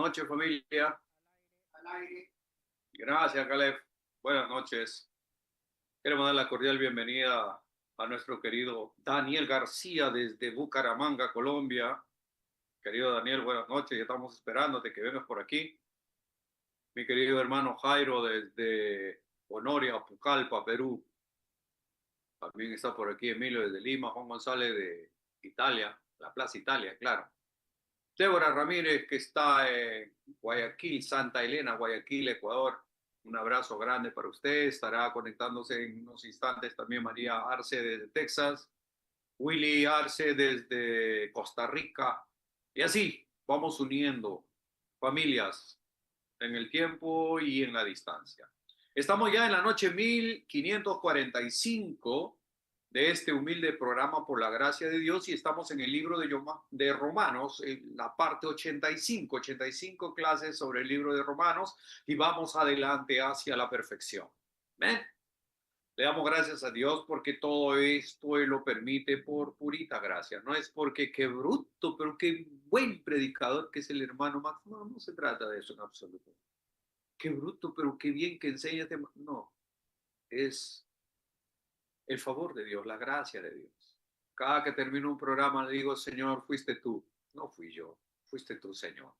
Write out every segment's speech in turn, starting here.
noches, familia. Al aire. Gracias, Caleb. Buenas noches. Queremos dar la cordial bienvenida a nuestro querido Daniel García desde Bucaramanga, Colombia. Querido Daniel, buenas noches. Ya estamos esperándote que vengas por aquí. Mi querido hermano Jairo desde Honoria, Pucallpa, Perú. También está por aquí Emilio desde Lima. Juan González de Italia, la Plaza Italia, claro. Débora Ramírez, que está en Guayaquil, Santa Elena, Guayaquil, Ecuador. Un abrazo grande para usted. Estará conectándose en unos instantes también María Arce desde Texas, Willy Arce desde Costa Rica. Y así vamos uniendo familias en el tiempo y en la distancia. Estamos ya en la noche 1545 de este humilde programa por la gracia de Dios y estamos en el libro de Romanos, en la parte 85 clases sobre el libro de Romanos y vamos adelante hacia la perfección. ¿Ven? Le damos gracias a Dios porque todo esto Él lo permite por purita gracia. No es porque qué bruto, pero qué buen predicador que es el hermano Max. No, no se trata de eso en absoluto. Qué bruto, pero qué bien que enseña. No, es el favor de Dios, la gracia de Dios. Cada que termino un programa le digo, Señor, fuiste tú. No fui yo, fuiste tú, Señor.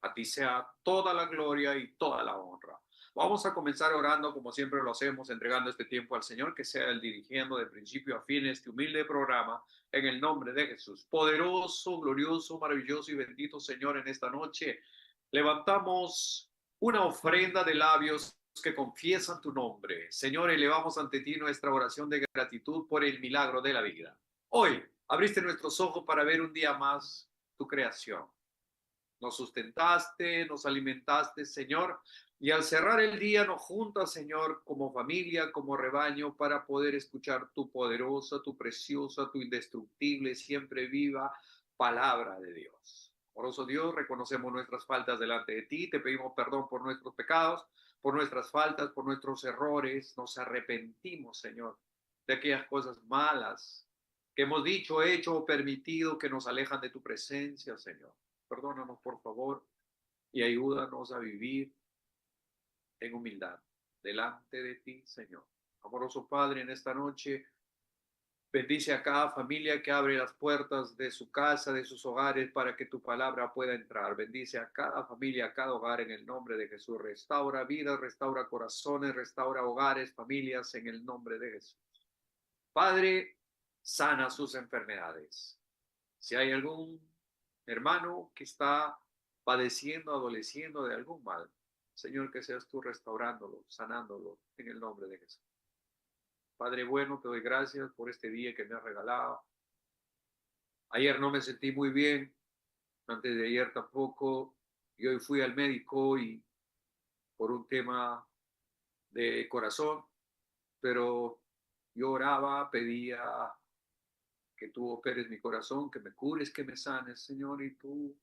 A ti sea toda la gloria y toda la honra. Vamos a comenzar orando como siempre lo hacemos, entregando este tiempo al Señor, que sea el dirigiendo de principio a fin este humilde programa, en el nombre de Jesús. Poderoso, glorioso, maravilloso y bendito Señor, en esta noche levantamos una ofrenda de labios que confiesan tu nombre. Señor, elevamos ante ti nuestra oración de gratitud por el milagro de la vida. Hoy abriste nuestros ojos para ver un día más tu creación. Nos sustentaste, nos alimentaste, Señor, y al cerrar el día nos juntas, Señor, como familia, como rebaño, para poder escuchar tu poderosa, tu preciosa, tu indestructible, siempre viva palabra de Dios. Amoroso Dios, reconocemos nuestras faltas delante de ti, te pedimos perdón por nuestros pecados, por nuestras faltas, por nuestros errores, nos arrepentimos, Señor, de aquellas cosas malas que hemos dicho, hecho o permitido que nos alejan de tu presencia, Señor. Perdónanos, por favor, y ayúdanos a vivir en humildad delante de ti, Señor. Amoroso Padre, en esta noche, bendice a cada familia que abre las puertas de su casa, de sus hogares, para que tu palabra pueda entrar. Bendice a cada familia, a cada hogar en el nombre de Jesús. Restaura vidas, restaura corazones, restaura hogares, familias en el nombre de Jesús. Padre, sana sus enfermedades. Si hay algún hermano que está padeciendo, adoleciendo de algún mal, Señor, que seas tú restaurándolo, sanándolo en el nombre de Jesús. Padre bueno, te doy gracias por este día que me has regalado. Ayer no me sentí muy bien, antes de ayer tampoco, y hoy fui al médico y por un tema de corazón, pero yo oraba, pedía que tú operes mi corazón, que me cures, que me sanes, Señor, y tú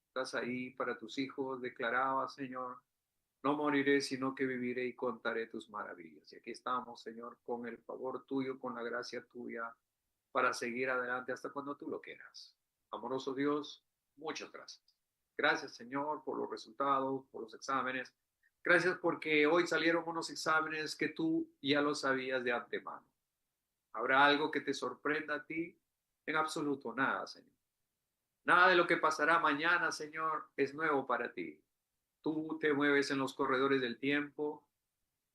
estás ahí para tus hijos, declaraba, Señor, no moriré, sino que viviré y contaré tus maravillas. Y aquí estamos, Señor, con el favor tuyo, con la gracia tuya, para seguir adelante hasta cuando tú lo quieras. Amoroso Dios, muchas gracias. Gracias, Señor, por los resultados, por los exámenes. Gracias porque hoy salieron unos exámenes que tú ya lo sabías de antemano. ¿Habrá algo que te sorprenda a ti? En absoluto nada, Señor. Nada de lo que pasará mañana, Señor, es nuevo para ti. Tú te mueves en los corredores del tiempo.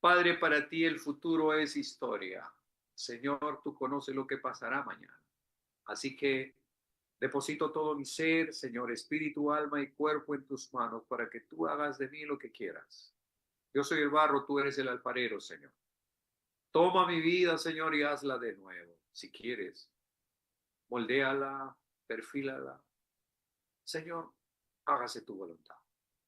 Padre, para ti el futuro es historia. Señor, tú conoces lo que pasará mañana. Así que deposito todo mi ser, Señor, espíritu, alma y cuerpo en tus manos para que tú hagas de mí lo que quieras. Yo soy el barro, tú eres el alfarero, Señor. Toma mi vida, Señor, y hazla de nuevo. Si quieres, moldéala, perfílala. Señor, hágase tu voluntad.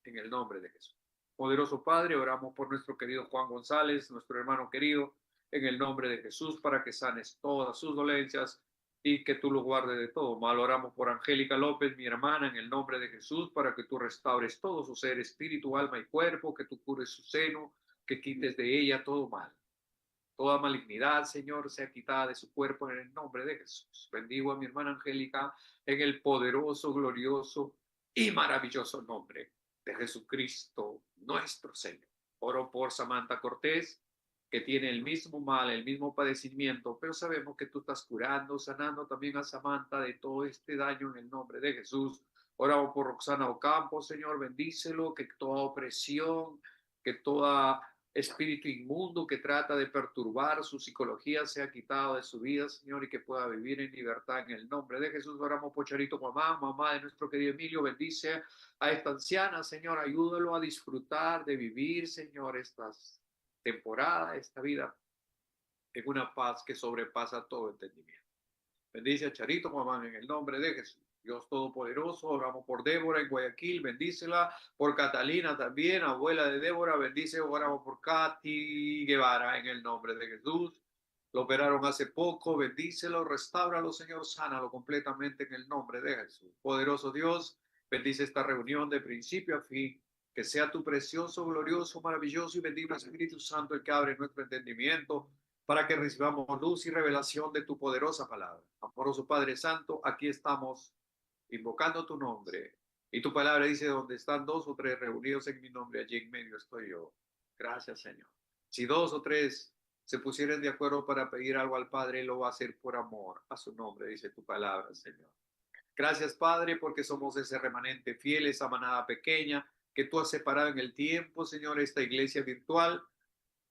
En el nombre de Jesús. Poderoso Padre, oramos por nuestro querido Juan González, nuestro hermano querido, en el nombre de Jesús, para que sanes todas sus dolencias y que tú lo guardes de todo mal. Oramos por Angélica López, mi hermana, en el nombre de Jesús, para que tú restaures todo su ser, espíritu, alma y cuerpo, que tú cures su seno, que quites de ella todo mal. Toda malignidad, Señor, sea quitada de su cuerpo en el nombre de Jesús. Bendigo a mi hermana Angélica en el poderoso, glorioso y maravilloso nombre de Jesucristo, nuestro Señor. Oro por Samantha Cortés, que tiene el mismo mal, el mismo padecimiento, pero sabemos que tú estás curando, sanando también a Samantha de todo este daño en el nombre de Jesús. Oramos por Roxana Ocampo, Señor, bendícelo, que toda opresión, que toda espíritu inmundo que trata de perturbar su psicología sea quitado de su vida, Señor, y que pueda vivir en libertad en el nombre de Jesús. Oramos por Charito, mamá de nuestro querido Emilio, bendice a esta anciana, Señor, ayúdalo a disfrutar de vivir, Señor, estas temporadas, esta vida en una paz que sobrepasa todo entendimiento. Bendice a Charito, mamá, en el nombre de Jesús. Dios Todopoderoso, oramos por Débora en Guayaquil, bendícela, por Catalina también, abuela de Débora, bendice, oramos por Katy Guevara en el nombre de Jesús. Lo operaron hace poco, bendícelo, restáuralo, Señor, sánalo completamente en el nombre de Jesús. Poderoso Dios, bendice esta reunión de principio a fin, que sea tu precioso, glorioso, maravilloso y bendito Espíritu Santo el que abre nuestro entendimiento, para que recibamos luz y revelación de tu poderosa palabra. Amoroso Padre Santo, aquí estamos invocando tu nombre. Y tu palabra dice, donde están dos o tres reunidos en mi nombre, allí en medio estoy yo. Gracias, Señor. Si dos o tres se pusieran de acuerdo para pedir algo al Padre, lo va a hacer por amor a su nombre, dice tu palabra, Señor. Gracias, Padre, porque somos ese remanente fiel, esa manada pequeña que tú has separado en el tiempo, Señor, esta iglesia virtual.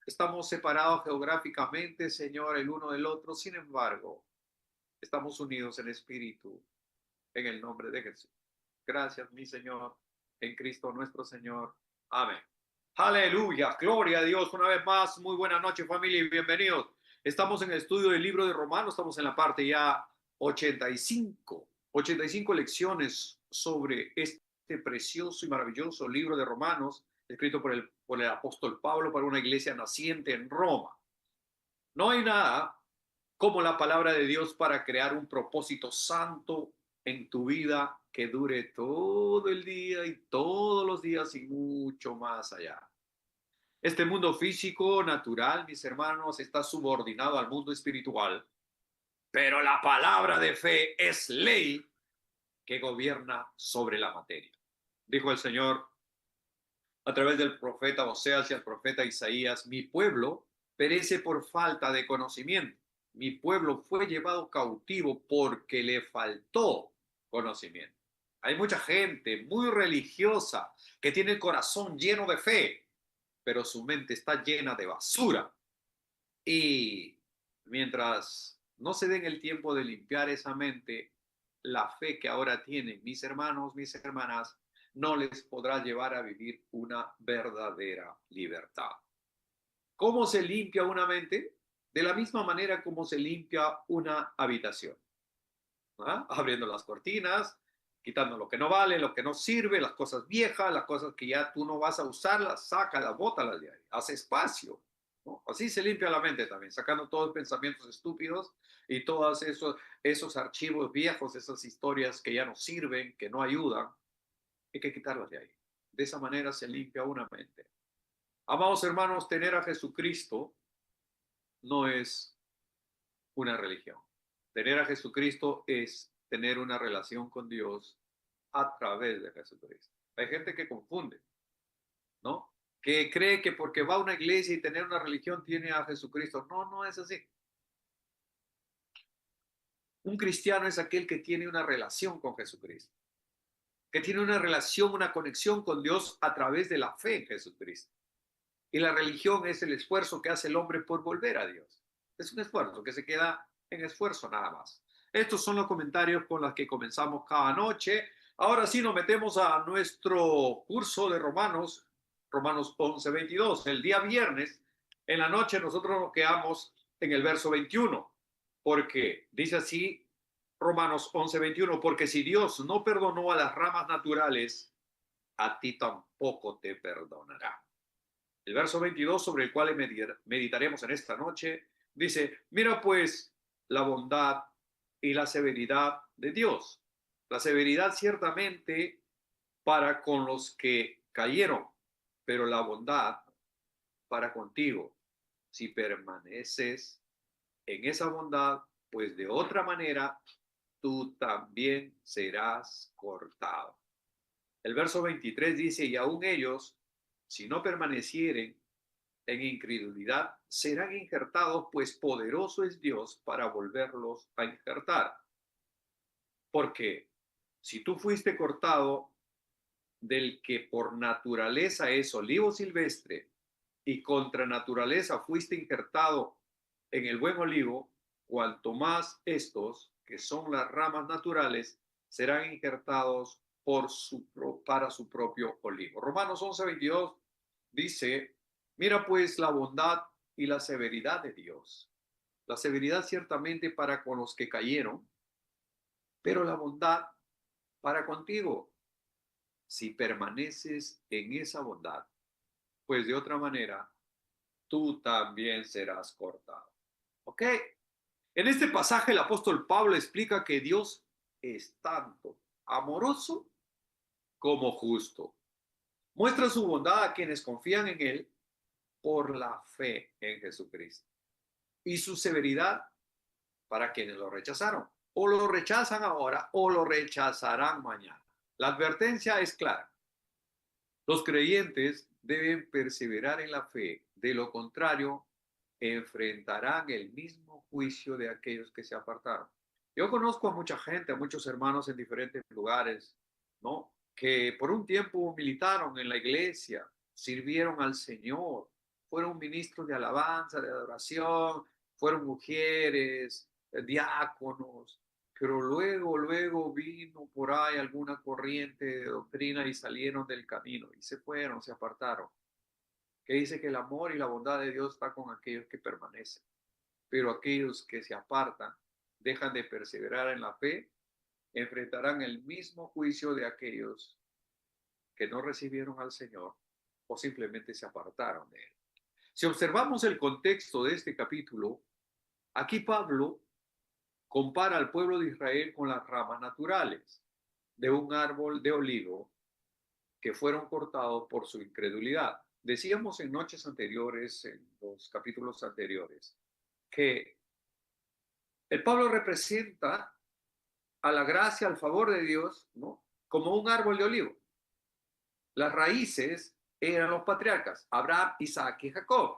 Estamos separados geográficamente, Señor, el uno del otro. Sin embargo, estamos unidos en espíritu, en el nombre de Jesús. Gracias, mi Señor, en Cristo nuestro Señor. Amén. Aleluya, gloria a Dios. Una vez más, muy buenas noches, familia, y bienvenidos. Estamos en el estudio del libro de Romanos, estamos en la parte ya 85 lecciones sobre este precioso y maravilloso libro de Romanos, escrito por el apóstol Pablo para una iglesia naciente en Roma. No hay nada como la palabra de Dios para crear un propósito santo en tu vida que dure todo el día y todos los días y mucho más allá. Este mundo físico, natural, mis hermanos, está subordinado al mundo espiritual, pero la palabra de fe es ley que gobierna sobre la materia. Dijo el Señor a través del profeta Oseas y al profeta Isaías, mi pueblo perece por falta de conocimiento. Mi pueblo fue llevado cautivo porque le faltó conocimiento. Hay mucha gente muy religiosa que tiene el corazón lleno de fe, pero su mente está llena de basura. Y mientras no se den el tiempo de limpiar esa mente, la fe que ahora tienen mis hermanos, mis hermanas, no les podrá llevar a vivir una verdadera libertad. ¿Cómo se limpia una mente? De la misma manera como se limpia una habitación. Abriendo las cortinas, quitando lo que no vale, lo que no sirve, las cosas viejas, las cosas que ya tú no vas a usarlas, sácalas, bótalas de ahí, haz espacio. ¿No? Así se limpia la mente también, sacando todos los pensamientos estúpidos y todos esos archivos viejos, esas historias que ya no sirven, que no ayudan, hay que quitarlas de ahí. De esa manera se limpia una mente. Amados hermanos, tener a Jesucristo no es una religión. Tener a Jesucristo es tener una relación con Dios a través de Jesucristo. Hay gente que confunde, ¿no? Que cree que porque va a una iglesia y tener una religión tiene a Jesucristo. No, no es así. Un cristiano es aquel que tiene una relación con Jesucristo, que tiene una relación, una conexión con Dios a través de la fe en Jesucristo. Y la religión es el esfuerzo que hace el hombre por volver a Dios. Es un esfuerzo que se queda en esfuerzo nada más. Estos son los comentarios con los que comenzamos cada noche. Ahora sí nos metemos a nuestro curso de Romanos, Romanos 11:22. El día viernes, en la noche, nosotros nos quedamos en el verso 21, porque dice así Romanos 11:21, porque si Dios no perdonó a las ramas naturales, a ti tampoco te perdonará. El verso 22, sobre el cual meditaremos en esta noche, dice, mira pues la bondad y la severidad de Dios. La severidad ciertamente para con los que cayeron, pero la bondad para contigo, si permaneces en esa bondad, pues de otra manera tú también serás cortado. El verso 23 dice, y aún ellos, si no permanecieren en incredulidad, serán injertados, pues poderoso es Dios para volverlos a injertar. Porque si tú fuiste cortado del que por naturaleza es olivo silvestre y contra naturaleza fuiste injertado en el buen olivo, cuanto más estos, que son las ramas naturales, serán injertados para su propio olivo. Romanos 11:22 dice, mira pues la bondad y la severidad de Dios. La severidad ciertamente para con los que cayeron, pero la bondad para contigo, si permaneces en esa bondad, pues de otra manera tú también serás cortado. ¿Ok? En este pasaje el apóstol Pablo explica que Dios es tanto amoroso como justo. Muestra su bondad a quienes confían en Él por la fe en Jesucristo y su severidad para quienes lo rechazaron. O lo rechazan ahora o lo rechazarán mañana. La advertencia es clara. Los creyentes deben perseverar en la fe, de lo contrario, enfrentarán el mismo juicio de aquellos que se apartaron. Yo conozco a mucha gente, a muchos hermanos en diferentes lugares, ¿no? Que por un tiempo militaron en la iglesia, sirvieron al Señor, fueron ministros de alabanza, de adoración, fueron mujeres, diáconos, pero luego vino por ahí alguna corriente de doctrina y salieron del camino y se fueron, se apartaron. Que dice que el amor y la bondad de Dios está con aquellos que permanecen, pero aquellos que se apartan, dejan de perseverar en la fe, enfrentarán el mismo juicio de aquellos que no recibieron al Señor o simplemente se apartaron de Él. Si observamos el contexto de este capítulo, aquí Pablo compara al pueblo de Israel con las ramas naturales de un árbol de olivo que fueron cortados por su incredulidad. Decíamos en noches anteriores, en los capítulos anteriores, que el Pablo representa a la gracia, al favor de Dios, ¿no? Como un árbol de olivo. Las raíces eran los patriarcas, Abraham, Isaac y Jacob.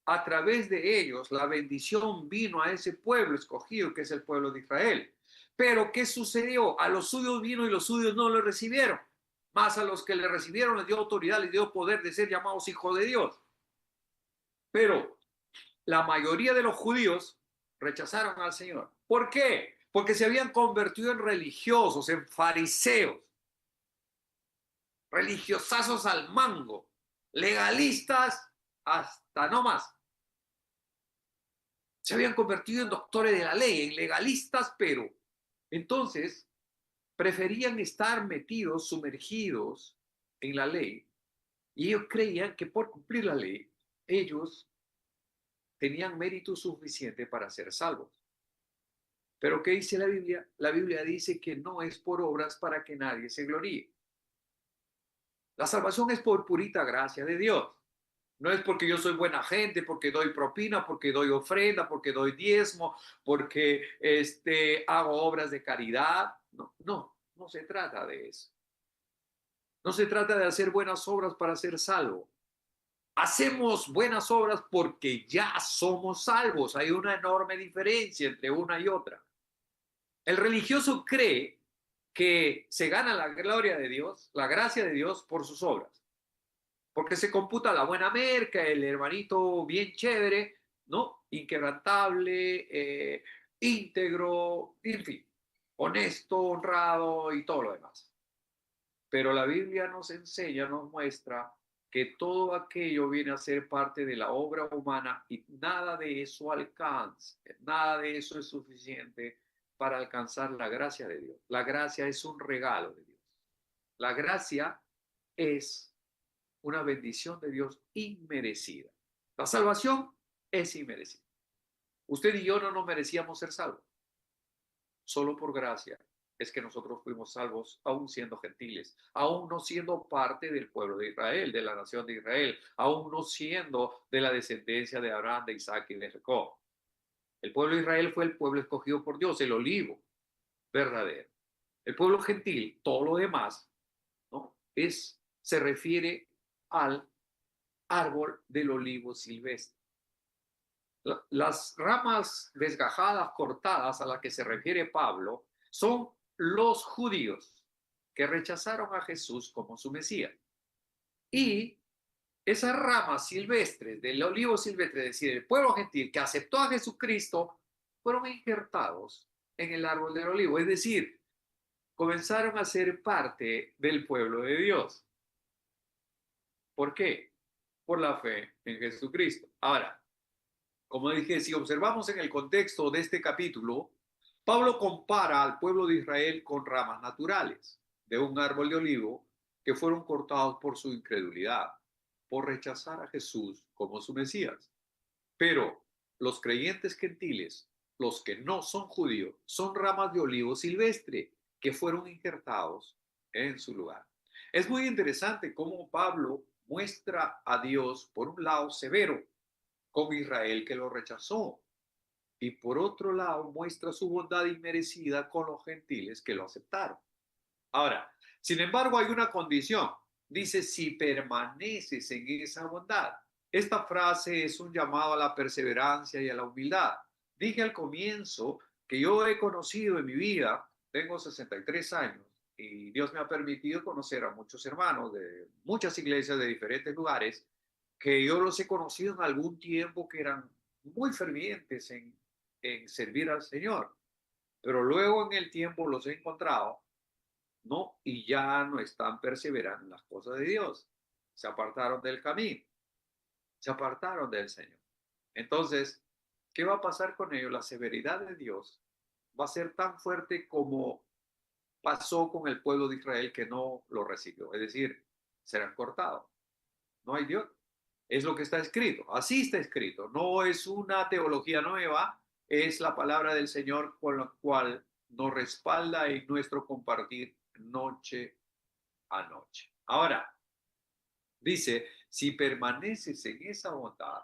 A través de ellos la bendición vino a ese pueblo escogido que es el pueblo de Israel. Pero ¿qué sucedió? A los suyos vino y los suyos no lo recibieron. Más a los que le recibieron les dio autoridad, les dio poder de ser llamados hijos de Dios. Pero la mayoría de los judíos rechazaron al Señor. ¿Por qué? Porque se habían convertido en religiosos, en fariseos, religiosazos al mango, legalistas hasta no más. Se habían convertido en doctores de la ley, en legalistas, pero entonces preferían estar metidos, sumergidos en la ley, y ellos creían que por cumplir la ley, ellos tenían mérito suficiente para ser salvos. Pero ¿qué dice la Biblia? La Biblia dice que no es por obras para que nadie se gloríe. La salvación es por purita gracia de Dios. No es porque yo soy buena gente, porque doy propina, porque doy ofrenda, porque doy diezmo, porque hago obras de caridad. No, no, no se trata de eso. No se trata de hacer buenas obras para ser salvo. Hacemos buenas obras porque ya somos salvos. Hay una enorme diferencia entre una y otra. El religioso cree que se gana la gloria de Dios, la gracia de Dios por sus obras. Porque se computa la buena merca, el hermanito bien chévere, ¿no? Inquebrantable, íntegro, en fin, honesto, honrado y todo lo demás. Pero la Biblia nos enseña, nos muestra que todo aquello viene a ser parte de la obra humana y nada de eso alcanza, nada de eso es suficiente para alcanzar la gracia de Dios. La gracia es un regalo de Dios. La gracia es una bendición de Dios inmerecida. La salvación es inmerecida. Usted y yo no nos merecíamos ser salvos. Solo por gracia es que nosotros fuimos salvos, aún siendo gentiles, aún no siendo parte del pueblo de Israel, de la nación de Israel, aún no siendo de la descendencia de Abraham, de Isaac y de Jacob. El pueblo de Israel fue el pueblo escogido por Dios, el olivo verdadero. El pueblo gentil, todo lo demás, se refiere al árbol del olivo silvestre. Las ramas desgajadas, cortadas, a las que se refiere Pablo, son los judíos que rechazaron a Jesús como su Mesías. Y esas ramas silvestres del olivo silvestre, es decir, el pueblo gentil que aceptó a Jesucristo, fueron injertados en el árbol del olivo. Es decir, comenzaron a ser parte del pueblo de Dios. ¿Por qué? Por la fe en Jesucristo. Ahora, como dije, si observamos en el contexto de este capítulo, Pablo compara al pueblo de Israel con ramas naturales de un árbol de olivo que fueron cortados por su incredulidad, por rechazar a Jesús como su Mesías. Pero los creyentes gentiles, los que no son judíos, son ramas de olivo silvestre que fueron injertados en su lugar. Es muy interesante cómo Pablo muestra a Dios, por un lado, severo con Israel que lo rechazó, y por otro lado muestra su bondad inmerecida con los gentiles que lo aceptaron. Ahora, sin embargo, hay una condición. Dice, si permaneces en esa bondad. Esta frase es un llamado a la perseverancia y a la humildad. Dije al comienzo que yo he conocido en mi vida, tengo 63 años, y Dios me ha permitido conocer a muchos hermanos de muchas iglesias de diferentes lugares, que yo los he conocido en algún tiempo que eran muy fervientes en servir al Señor, pero luego en el tiempo los he encontrado, ¿no? Y ya no están perseverando en las cosas de Dios. Se apartaron del camino, se apartaron del Señor. Entonces, ¿qué va a pasar con ellos? La severidad de Dios va a ser tan fuerte como pasó con el pueblo de Israel que no lo recibió. Es decir, serán cortados. No hay Dios. Es lo que está escrito. Así está escrito. No es una teología nueva, es la palabra del Señor con la cual nos respalda en nuestro compartir noche a noche. Ahora, dice, si permaneces en esa bondad,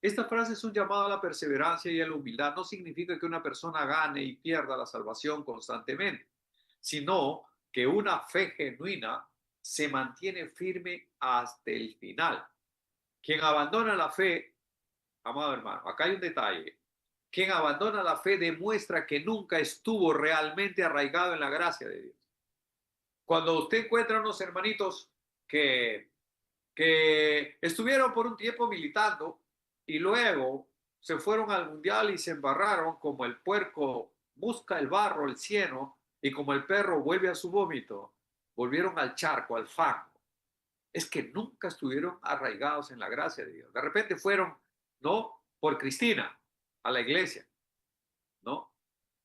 esta frase es un llamado a la perseverancia y a la humildad. No significa que una persona gane y pierda la salvación constantemente, sino que una fe genuina se mantiene firme hasta el final. Quien abandona la fe, amado hermano, acá hay un detalle. Quien abandona la fe demuestra que nunca estuvo realmente arraigado en la gracia de Dios. Cuando usted encuentra unos hermanitos que, que estuvieron por un tiempo militando y luego se fueron al mundial y se embarraron como el puerco busca el barro, el cieno, y como el perro vuelve a su vómito, volvieron al charco, al fango. Es que nunca estuvieron arraigados en la gracia de Dios. De repente fueron, ¿no? Por Cristina, a la iglesia, ¿no?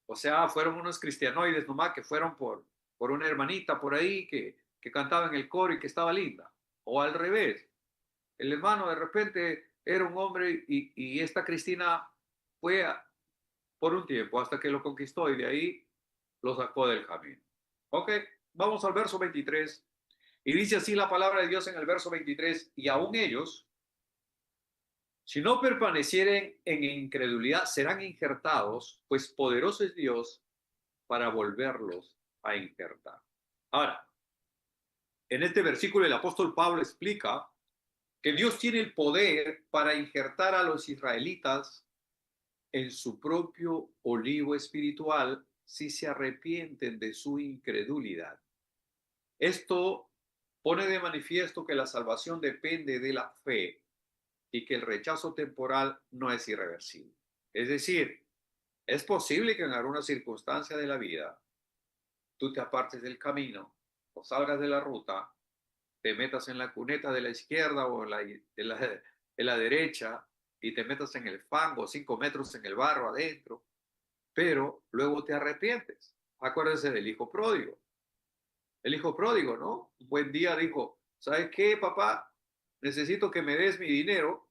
O sea, fueron unos cristianoides nomás que fueron por una hermanita por ahí que cantaba en el coro y que estaba linda. O al revés, el hermano de repente era un hombre y esta Cristina fue por un tiempo hasta que lo conquistó y de ahí lo sacó del camino. Ok, vamos al verso 23. Y dice así la palabra de Dios en el verso 23, y aún ellos, si no permanecieren en incredulidad, serán injertados, pues poderoso es Dios para volverlos a injertar. Ahora, en este versículo el apóstol Pablo explica que Dios tiene el poder para injertar a los israelitas en su propio olivo espiritual si se arrepienten de su incredulidad. Esto pone de manifiesto que la salvación depende de la fe y que el rechazo temporal no es irreversible. Es decir, es posible que en alguna circunstancia de la vida tú te apartes del camino o salgas de la ruta, te metas en la cuneta de la izquierda o en la derecha y te metas en el fango, 5 metros en el barro adentro, pero luego te arrepientes. Acuérdense del hijo pródigo. El hijo pródigo, ¿no? Un buen día dijo, ¿sabes qué, papá? Necesito que me des mi dinero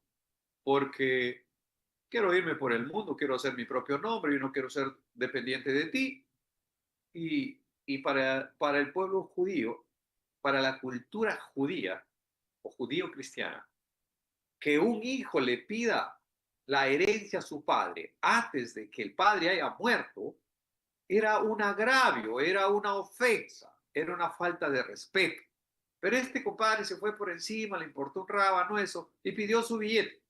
porque quiero irme por el mundo, quiero hacer mi propio nombre y no quiero ser dependiente de ti. Y para el pueblo judío, para la cultura judía o judío-cristiana, que un hijo le pida la herencia a su padre antes de que el padre haya muerto, era un agravio, era una ofensa, era una falta de respeto. Pero este compadre se fue por encima, le importó un rábano eso y pidió su billete.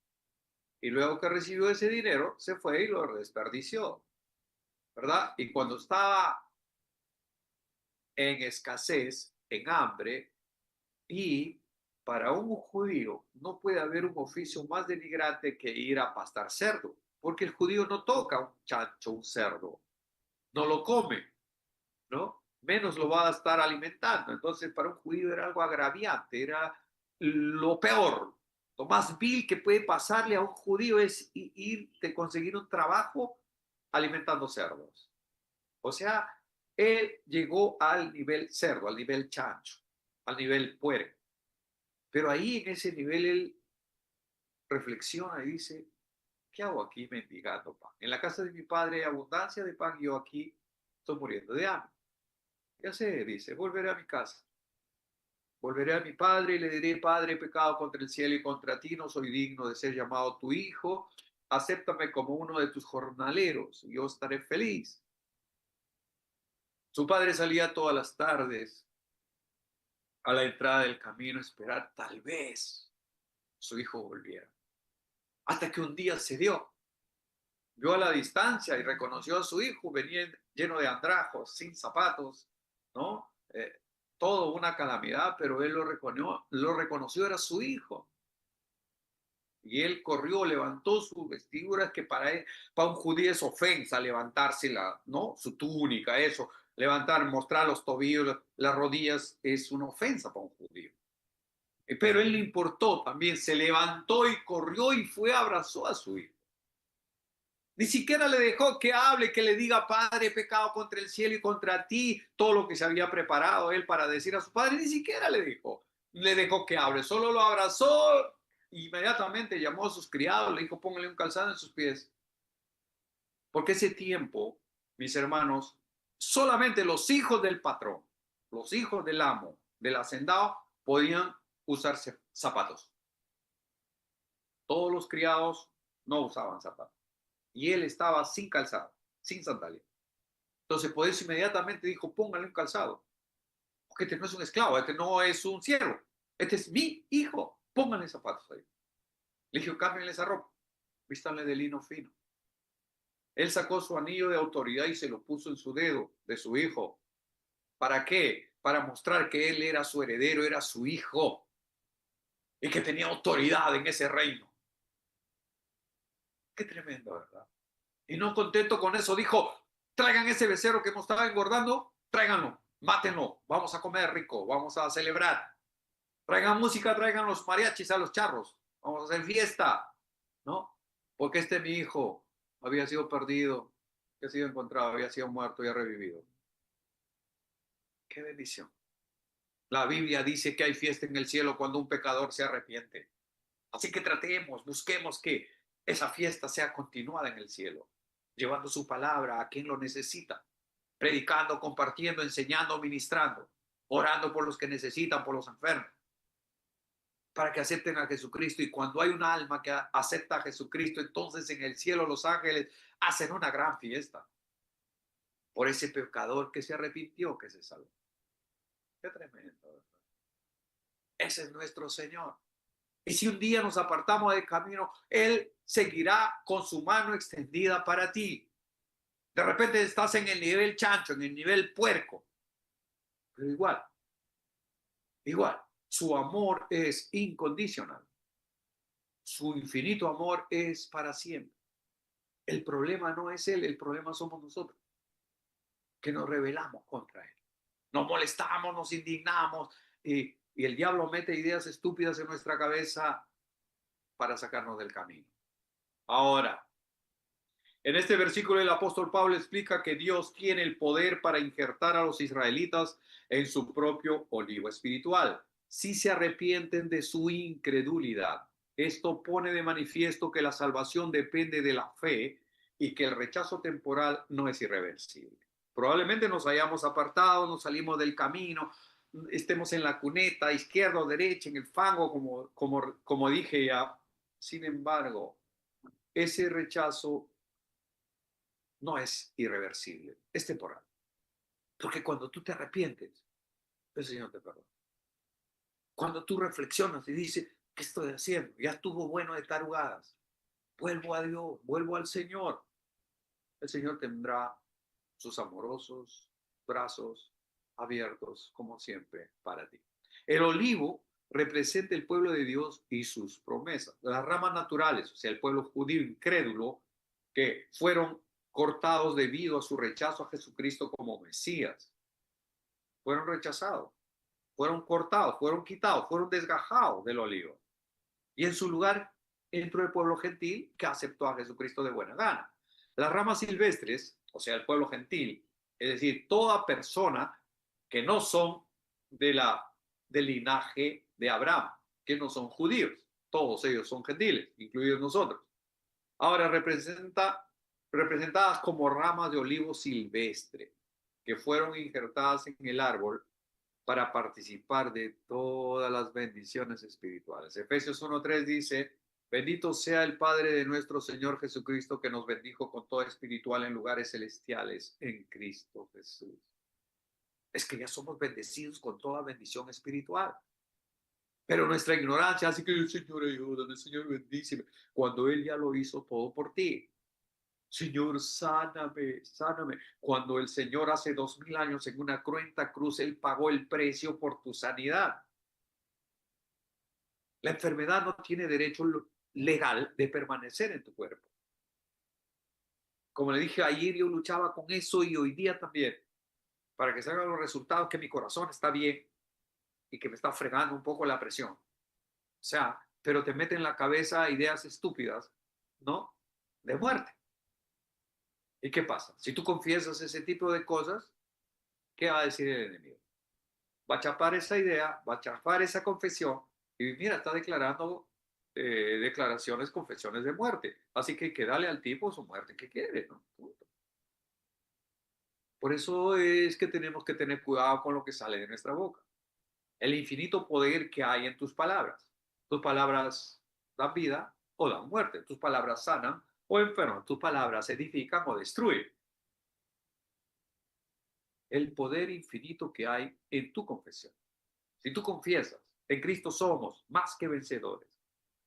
Y luego que recibió ese dinero, se fue y lo desperdició, ¿verdad? Y cuando estaba en escasez, en hambre, y para un judío no puede haber un oficio más denigrante que ir a pastar cerdo, porque el judío no toca un chancho, un cerdo, no lo come, ¿no? Menos lo va a estar alimentando. Entonces, para un judío era algo agraviante, era lo peor. Lo más vil que puede pasarle a un judío es ir de conseguir un trabajo alimentando cerdos. O sea, él llegó al nivel cerdo, al nivel chancho, al nivel puerco. Pero ahí en ese nivel él reflexiona y dice, ¿qué hago aquí mendigando pan? En la casa de mi padre hay abundancia de pan y yo aquí estoy muriendo de hambre. ¿Qué hace? Dice, volveré a mi casa. Volveré a mi padre y le diré, Padre, he pecado contra el cielo y contra ti, no soy digno de ser llamado tu hijo. Acéptame como uno de tus jornaleros y yo estaré feliz. Su padre salía todas las tardes a la entrada del camino a esperar tal vez su hijo volviera. Hasta que un día se dio. Vio a la distancia y reconoció a su hijo, venía lleno de andrajos, sin zapatos, ¿no? Todo una calamidad, pero él lo reconoció, era su hijo. Y él corrió, levantó sus vestiduras, que para él, para un judío es ofensa levantársela, ¿no? Su túnica, eso, levantar, mostrar los tobillos, las rodillas, es una ofensa para un judío. Pero él le importó también, se levantó y corrió y fue, abrazó a su hijo. Ni siquiera le dejó que hable, que le diga, Padre, he pecado contra el cielo y contra ti, todo lo que se había preparado él para decir a su padre, ni siquiera le dejó que hable, solo lo abrazó, inmediatamente llamó a sus criados, le dijo, póngale un calzado en sus pies, porque ese tiempo, mis hermanos, solamente los hijos del patrón, los hijos del amo, del hacendado, podían usarse zapatos. Todos los criados no usaban zapatos. Y él estaba sin calzado, sin sandalia. Entonces, por eso inmediatamente dijo, póngale un calzado. Porque este no es un esclavo, este no es un siervo. Este es mi hijo. Pónganle zapatos ahí. Le dijo, cámbienle esa ropa. Vístanle de lino fino. Él sacó su anillo de autoridad y se lo puso en su dedo de su hijo. ¿Para qué? Para mostrar que él era su heredero, era su hijo. Y que tenía autoridad en ese reino. Qué tremendo, ¿verdad? Y no contento con eso, dijo, traigan ese becerro que nos estaba engordando, tráiganlo, mátenlo, vamos a comer rico, vamos a celebrar. Traigan música, traigan los mariachis a los charros, vamos a hacer fiesta, ¿no? Porque este mi hijo había sido perdido, había sido encontrado, había sido muerto y ha revivido. Qué bendición. La Biblia dice que hay fiesta en el cielo cuando un pecador se arrepiente. Así que tratemos, busquemos que esa fiesta sea continuada en el cielo, llevando su palabra a quien lo necesita, predicando, compartiendo, enseñando, ministrando, orando por los que necesitan, por los enfermos, para que acepten a Jesucristo. Y cuando hay un alma que acepta a Jesucristo, entonces en el cielo los ángeles hacen una gran fiesta por ese pecador que se arrepintió, que se salvó. Qué tremendo, ¿verdad? Ese es nuestro Señor. Y si un día nos apartamos del camino, Él seguirá con su mano extendida para ti. De repente estás en el nivel chancho, en el nivel puerco, pero igual, su amor es incondicional. Su infinito amor es para siempre. El problema no es Él, el problema somos nosotros, que nos rebelamos contra Él. Nos molestamos, nos indignamos y el diablo mete ideas estúpidas en nuestra cabeza para sacarnos del camino. Ahora, en este versículo el apóstol Pablo explica que Dios tiene el poder para injertar a los israelitas en su propio olivo espiritual, si se arrepienten de su incredulidad. Esto pone de manifiesto que la salvación depende de la fe y que el rechazo temporal no es irreversible. Probablemente nos hayamos apartado, nos salimos del camino, estemos en la cuneta, izquierda o derecha, en el fango, como dije ya. Sin embargo, ese rechazo no es irreversible, es temporal. Porque cuando tú te arrepientes, el Señor te perdona. Cuando tú reflexionas y dices, ¿qué estoy haciendo? Ya estuvo bueno de tarugadas. Vuelvo a Dios, vuelvo al Señor. El Señor tendrá sus amorosos brazos abiertos, como siempre, para ti. El olivo representa el pueblo de Dios y sus promesas. Las ramas naturales, o sea, el pueblo judío incrédulo, que fueron cortados debido a su rechazo a Jesucristo como Mesías, fueron rechazados, fueron cortados, fueron quitados, fueron desgajados del olivo. Y en su lugar entró el pueblo gentil que aceptó a Jesucristo de buena gana. Las ramas silvestres, o sea, el pueblo gentil, es decir, toda persona que no son del linaje de Abraham, que no son judíos, todos ellos son gentiles, incluidos nosotros. Ahora representadas como ramas de olivo silvestre, que fueron injertadas en el árbol para participar de todas las bendiciones espirituales. Efesios 1:3 dice, bendito sea el Padre de nuestro Señor Jesucristo, que nos bendijo con todo espiritual en lugares celestiales en Cristo Jesús. Es que ya somos bendecidos con toda bendición espiritual. Pero nuestra ignorancia hace que el Señor ayúdame, el Señor bendíceme, cuando Él ya lo hizo todo por ti. Señor, sáname, sáname. Cuando el Señor hace 2000 años en una cruenta cruz, Él pagó el precio por tu sanidad. La enfermedad no tiene derecho legal de permanecer en tu cuerpo. Como le dije ayer, yo luchaba con eso y hoy día también, para que salgan los resultados que mi corazón está bien y que me está fregando un poco la presión. O sea, pero te meten en la cabeza ideas estúpidas, ¿no? De muerte. ¿Y qué pasa? Si tú confiesas ese tipo de cosas, ¿qué va a decir el enemigo? Va a chapar esa idea, va a chapar esa confesión y mira, está declarando declaraciones, confesiones de muerte. Así que hay que darle al tipo su muerte que quiere, ¿no? Punto. Por eso es que tenemos que tener cuidado con lo que sale de nuestra boca. El infinito poder que hay en tus palabras. Tus palabras dan vida o dan muerte. Tus palabras sanan o enferman. Tus palabras edifican o destruyen. El poder infinito que hay en tu confesión. Si tú confiesas, en Cristo somos más que vencedores.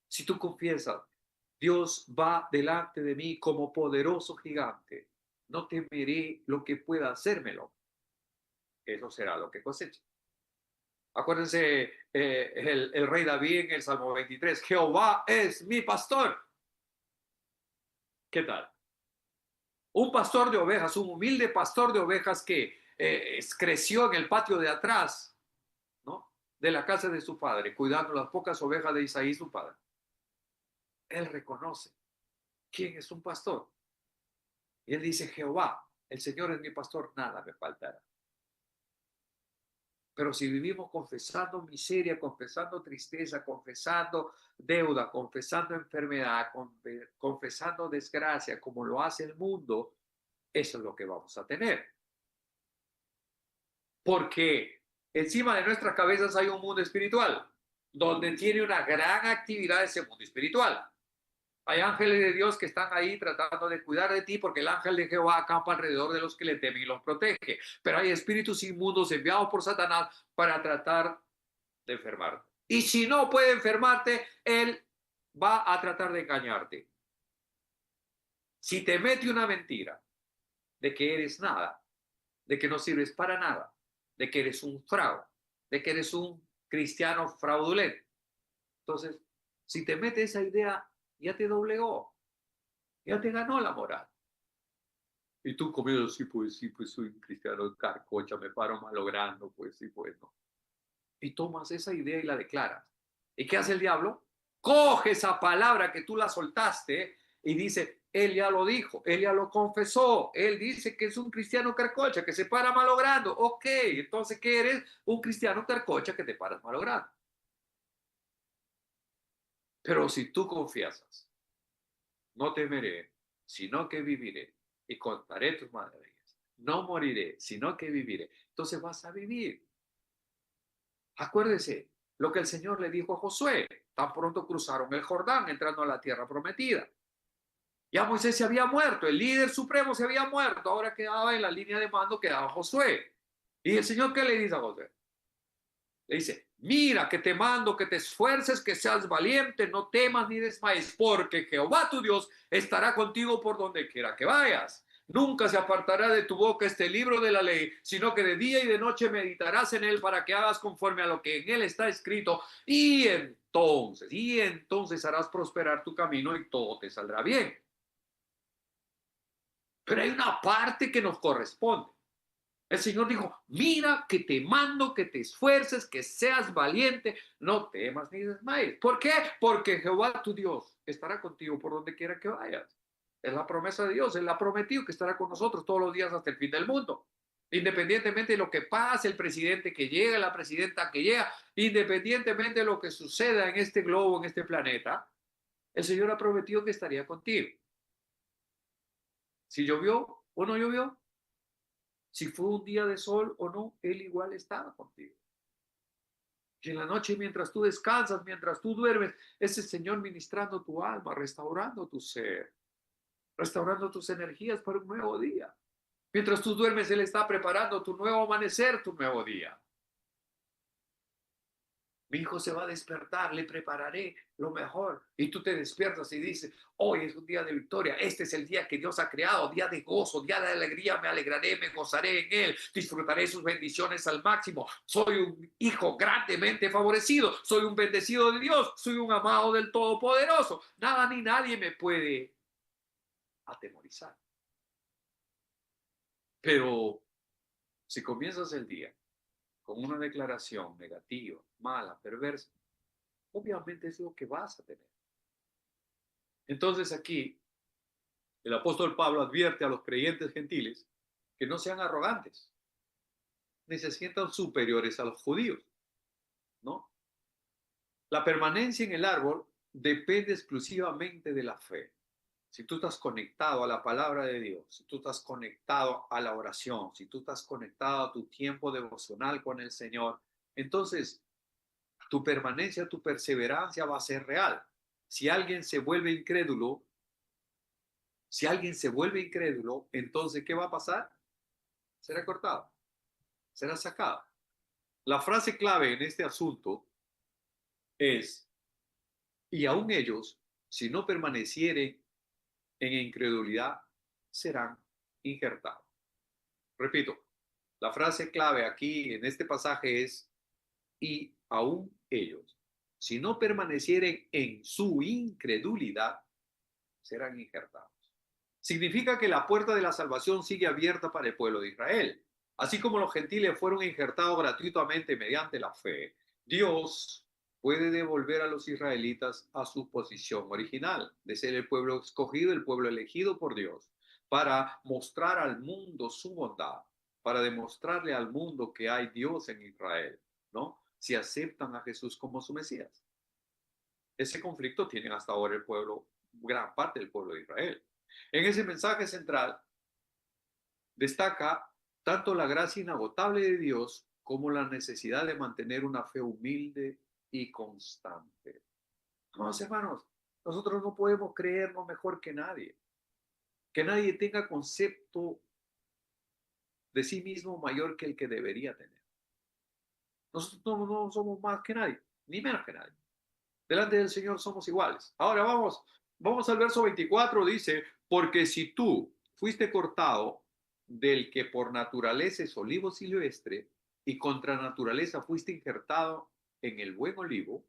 Si tú confiesas, Dios va delante de mí como poderoso gigante. No temeré lo que pueda hacérmelo. Eso será lo que coseche. Acuérdense el rey David en el Salmo 23. Jehová es mi pastor. ¿Qué tal? Un pastor de ovejas, un humilde pastor de ovejas que creció en el patio de atrás, ¿no? De la casa de su padre, cuidando las pocas ovejas de Isaí, su padre. Él reconoce quién es un pastor. Y él dice, Jehová, el Señor es mi pastor, nada me faltará. Pero si vivimos confesando miseria, confesando tristeza, confesando deuda, confesando enfermedad, confesando desgracia, como lo hace el mundo, eso es lo que vamos a tener. Porque encima de nuestras cabezas hay un mundo espiritual, donde tiene una gran actividad ese mundo espiritual. Hay ángeles de Dios que están ahí tratando de cuidar de ti porque el ángel de Jehová acampa alrededor de los que le temen y los protege. Pero hay espíritus inmundos enviados por Satanás para tratar de enfermarte. Y si no puede enfermarte, él va a tratar de engañarte. Si te mete una mentira de que eres nada, de que no sirves para nada, de que eres un fraude, de que eres un cristiano fraudulento, entonces, si te mete esa idea, ya te doblegó. Ya te ganó la moral. Y tú comiendo, sí, pues soy un cristiano de carcocha, me paro malogrando, pues sí, pues no. Y tomas esa idea y la declaras. ¿Y qué hace el diablo? Coge esa palabra que tú la soltaste y dice, él ya lo dijo, él ya lo confesó, él dice que es un cristiano carcocha, que se para malogrando. Ok, entonces, ¿qué eres? Un cristiano carcocha que te paras malogrando. Pero si tú confiesas, no temeré, sino que viviré y contaré tus maravillas. No moriré, sino que viviré. Entonces vas a vivir. Acuérdese lo que el Señor le dijo a Josué. Tan pronto cruzaron el Jordán entrando a la tierra prometida. Ya Moisés se había muerto, el líder supremo se había muerto, ahora quedaba en la línea de mando, quedaba Josué. ¿Y el Señor qué le dice a Josué? Le dice, Mira que te mando que te esfuerces, que seas valiente, no temas ni desmayes, porque Jehová tu Dios estará contigo por donde quiera que vayas. Nunca se apartará de tu boca este libro de la ley, sino que de día y de noche meditarás en él para que hagas conforme a lo que en él está escrito. Y entonces harás prosperar tu camino y todo te saldrá bien. Pero hay una parte que nos corresponde. El Señor dijo, mira que te mando que te esfuerces, que seas valiente, no temas ni desmayes. ¿Por qué? Porque Jehová tu Dios estará contigo por donde quiera que vayas. Es la promesa de Dios, Él ha prometido que estará con nosotros todos los días hasta el fin del mundo. Independientemente de lo que pase, el presidente que llega, la presidenta que llega, independientemente de lo que suceda en este globo, en este planeta, el Señor ha prometido que estaría contigo. Si llovió o no llovió, si fue un día de sol o no, Él igual estaba contigo. Y en la noche, mientras tú descansas, mientras tú duermes, es el Señor ministrando tu alma, restaurando tu ser, restaurando tus energías para un nuevo día. Mientras tú duermes, Él está preparando tu nuevo amanecer, tu nuevo día. Mi hijo se va a despertar, le prepararé lo mejor. Y tú te despiertas y dices, hoy es un día de victoria, este es el día que Dios ha creado, día de gozo, día de alegría, me alegraré, me gozaré en él, disfrutaré sus bendiciones al máximo. Soy un hijo grandemente favorecido, soy un bendecido de Dios, soy un amado del Todopoderoso. Nada ni nadie me puede atemorizar. Pero si comienzas el día con una declaración negativa, mala, perversa, obviamente es lo que vas a tener. Entonces aquí el apóstol Pablo advierte a los creyentes gentiles que no sean arrogantes, ni se sientan superiores a los judíos, ¿no? La permanencia en el árbol depende exclusivamente de la fe. Si tú estás conectado a la palabra de Dios, si tú estás conectado a la oración, si tú estás conectado a tu tiempo devocional con el Señor, entonces tu permanencia, tu perseverancia va a ser real. Si alguien se vuelve incrédulo, Si alguien se vuelve incrédulo, entonces, ¿qué va a pasar? Será cortado, será sacado. La frase clave en este asunto es, y aun ellos, si no permanecieren en incredulidad, serán injertados. Repito, la frase clave aquí en este pasaje es, y aun ellos, si no permanecieren en su incredulidad, serán injertados. Significa que la puerta de la salvación sigue abierta para el pueblo de Israel. Así como los gentiles fueron injertados gratuitamente mediante la fe, Dios puede devolver a los israelitas a su posición original, de ser el pueblo escogido, el pueblo elegido por Dios, para mostrar al mundo su bondad, para demostrarle al mundo que hay Dios en Israel, ¿no? Si aceptan a Jesús como su Mesías. Ese conflicto tiene hasta ahora el pueblo, gran parte del pueblo de Israel. En ese mensaje central destaca tanto la gracia inagotable de Dios como la necesidad de mantener una fe humilde y constante. Amados hermanos, nosotros no podemos creernos mejor que nadie tenga concepto de sí mismo mayor que el que debería tener. Nosotros no somos más que nadie, ni menos que nadie. Delante del Señor somos iguales. Ahora vamos al verso 24, dice, porque si tú fuiste cortado del que por naturaleza es olivo silvestre y contra naturaleza fuiste injertado en el buen olivo,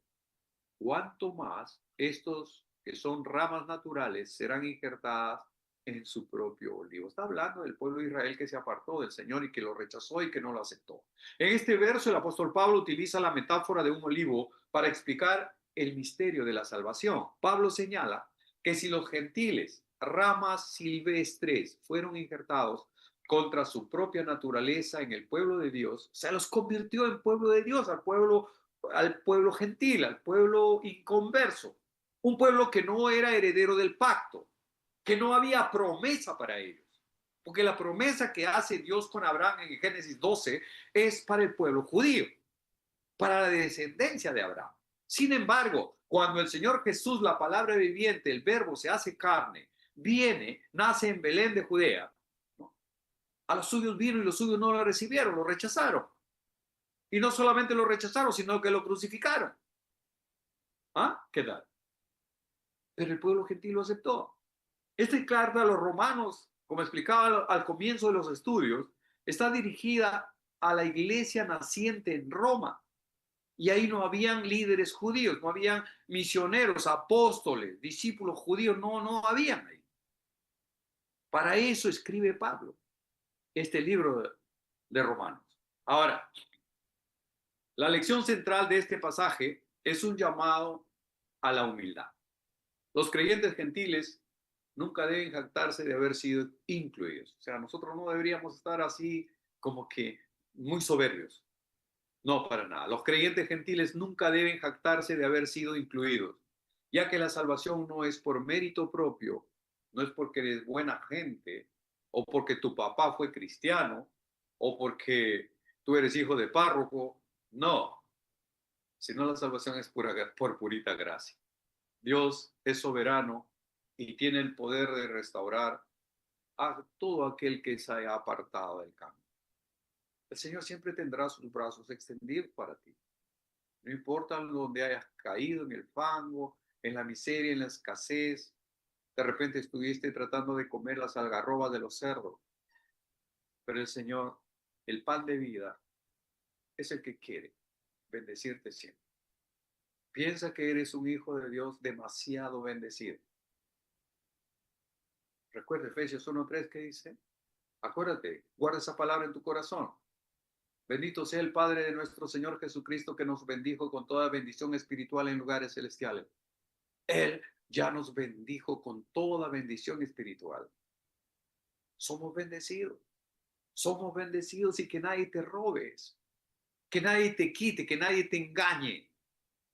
cuánto más estos que son ramas naturales serán injertadas en su propio olivo. Está hablando del pueblo de Israel que se apartó del Señor y que lo rechazó y que no lo aceptó. En este verso el apóstol Pablo utiliza la metáfora de un olivo para explicar el misterio de la salvación. Pablo señala que si los gentiles, ramas silvestres, fueron injertados contra su propia naturaleza en el pueblo de Dios, se los convirtió en pueblo de Dios, al pueblo gentil, al pueblo inconverso, un pueblo que no era heredero del pacto, que no había promesa para ellos. Porque la promesa que hace Dios con Abraham en Génesis 12 es para el pueblo judío, para la descendencia de Abraham. Sin embargo, cuando el Señor Jesús, la palabra viviente, el verbo se hace carne, viene, nace en Belén de Judea, ¿no? A los suyos vino y los suyos no lo recibieron, lo rechazaron. Y no solamente lo rechazaron, sino que lo crucificaron. ¿Ah? ¿Qué tal? Pero el pueblo gentil lo aceptó. Esta carta a los romanos, como explicaba al comienzo de los estudios, está dirigida a la iglesia naciente en Roma. Y ahí no habían líderes judíos, no habían misioneros, apóstoles, discípulos judíos, no habían ahí. Para eso escribe Pablo este libro de Romanos. Ahora, la lección central de este pasaje es un llamado a la humildad. Los creyentes gentiles nunca deben jactarse de haber sido incluidos. O sea, nosotros no deberíamos estar así como que muy soberbios. No, para nada. Los creyentes gentiles nunca deben jactarse de haber sido incluidos, ya que la salvación no es por mérito propio, no es porque eres buena gente, o porque tu papá fue cristiano, o porque tú eres hijo de párroco. No, sino la salvación es por purita gracia. Dios es soberano y tiene el poder de restaurar a todo aquel que se haya apartado del camino. El Señor siempre tendrá sus brazos extendidos para ti. No importa donde hayas caído, en el fango, en la miseria, en la escasez. De repente estuviste tratando de comer las algarrobas de los cerdos. Pero el Señor, el pan de vida, es el que quiere bendecirte siempre. Piensa que eres un hijo de Dios demasiado bendecido. Recuerda Efesios 1:3 que dice, acuérdate, guarda esa palabra en tu corazón. Bendito sea el Padre de nuestro Señor Jesucristo que nos bendijo con toda bendición espiritual en lugares celestiales. Él ya nos bendijo con toda bendición espiritual. Somos bendecidos y que nadie te robes, que nadie te quite, que nadie te engañe,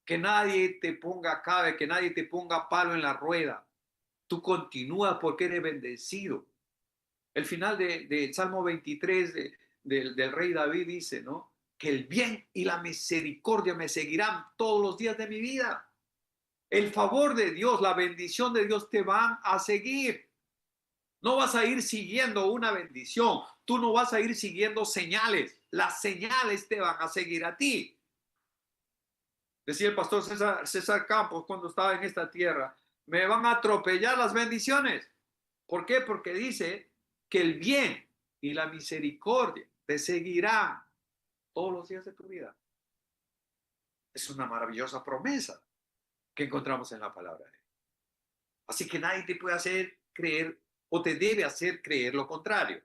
que nadie te ponga cabe, que nadie te ponga palo en la rueda. Tú continúas porque eres bendecido. El final de Salmo 23 del rey David dice, ¿no? Que el bien y la misericordia me seguirán todos los días de mi vida. El favor de Dios, la bendición de Dios te van a seguir. No vas a ir siguiendo una bendición, tú no vas a ir siguiendo señales, las señales te van a seguir a ti. Decía el pastor César Campos cuando estaba en esta tierra, me van a atropellar las bendiciones. ¿Por qué? Porque dice que el bien y la misericordia te seguirán todos los días de tu vida. Es una maravillosa promesa que encontramos en la palabra de Dios. Así que nadie te puede hacer creer o te debe hacer creer lo contrario.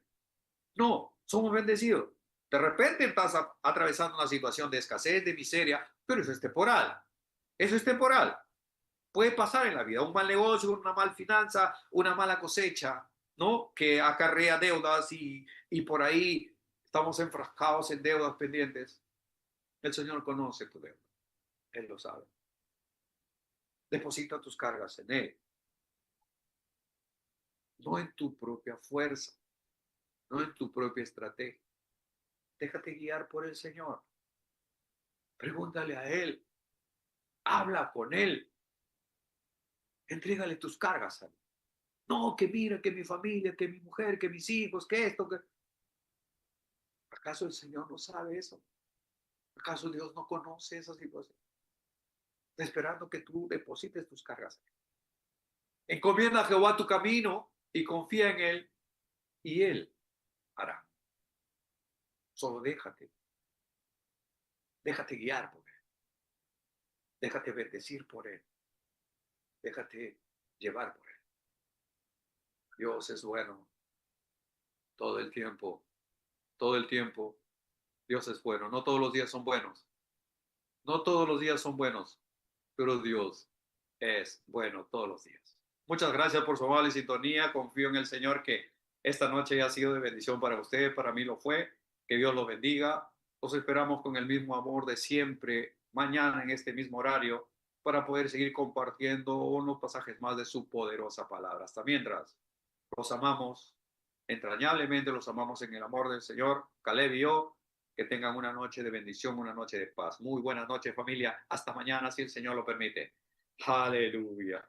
No, somos bendecidos. De repente estás atravesando una situación de escasez, de miseria, pero eso es temporal. Eso es temporal. Puede pasar en la vida. Un mal negocio, una mala finanza, una mala cosecha, ¿no? Que acarrea deudas y por ahí estamos enfrascados en deudas pendientes. El Señor conoce tu deuda. Él lo sabe. Deposita tus cargas en Él. No en tu propia fuerza, no en tu propia estrategia. Déjate guiar por el Señor. Pregúntale a Él. Habla con Él. Entrégale tus cargas a Él. No, que mira, que mi familia, que mi mujer, que mis hijos, que esto, que... ¿Acaso el Señor no sabe eso? ¿Acaso Dios no conoce esa situación? Está esperando que tú deposites tus cargas. Encomienda a Jehová tu camino y confía en Él y Él hará. Solo déjate guiar por Él. Déjate bendecir por Él. Déjate llevar por Él. Dios es bueno todo el tiempo. Todo el tiempo Dios es bueno. No todos los días son buenos. No todos los días son buenos, pero Dios es bueno todos los días. Muchas gracias por su amable sintonía. Confío en el Señor que esta noche ha sido de bendición para usted, para mí lo fue. Que Dios los bendiga. Os esperamos con el mismo amor de siempre mañana en este mismo horario para poder seguir compartiendo unos pasajes más de su poderosa palabra. Hasta mientras, los amamos entrañablemente, los amamos en el amor del Señor. Caleb y yo, que tengan una noche de bendición, una noche de paz. Muy buenas noches, familia. Hasta mañana, si el Señor lo permite. Aleluya.